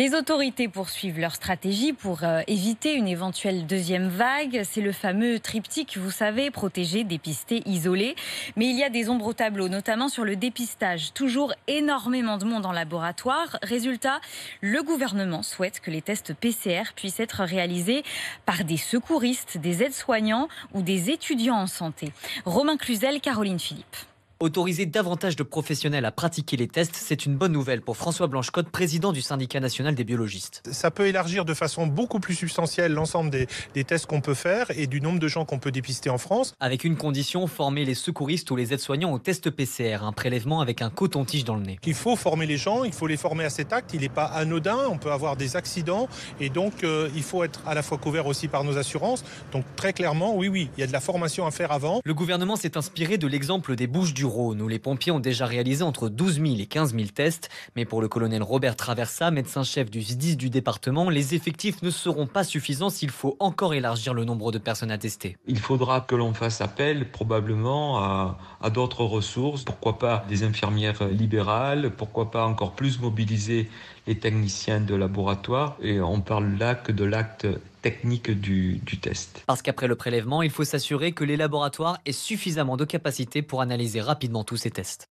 Les autorités poursuivent leur stratégie pour éviter une éventuelle deuxième vague. C'est le fameux triptyque, vous savez, protéger, dépister, isoler. Mais il y a des ombres au tableau, notamment sur le dépistage. Toujours énormément de monde en laboratoire. Résultat, le gouvernement souhaite que les tests PCR puissent être réalisés par des secouristes, des aides-soignants ou des étudiants en santé. Romain Cluzel, Caroline Philippe. Autoriser davantage de professionnels à pratiquer les tests, c'est une bonne nouvelle pour François Blanchecotte, président du syndicat national des biologistes. Ça peut élargir de façon beaucoup plus substantielle l'ensemble des tests qu'on peut faire et du nombre de gens qu'on peut dépister en France. Avec une condition, former les secouristes ou les aides-soignants au test PCR, un prélèvement avec un coton-tige dans le nez. Il faut former les gens, il faut les former à cet acte, il n'est pas anodin, on peut avoir des accidents et donc il faut être à la fois couvert aussi par nos assurances. Donc très clairement, oui, il y a de la formation à faire avant. Le gouvernement s'est inspiré de l'exemple des Bouches-du-Rhône, où les pompiers ont déjà réalisé entre 12 000 et 15 000 tests. Mais pour le colonel Robert Traversa, médecin-chef du SDIS du département, les effectifs ne seront pas suffisants s'il faut encore élargir le nombre de personnes à tester. Il faudra que l'on fasse appel probablement à d'autres ressources. Pourquoi pas des infirmières libérales, pourquoi pas encore plus mobiliser les techniciens de laboratoire. Et on parle là que de l'acte technique du test. Parce qu'après le prélèvement, il faut s'assurer que les laboratoires aient suffisamment de capacité pour analyser rapidement tous ces tests.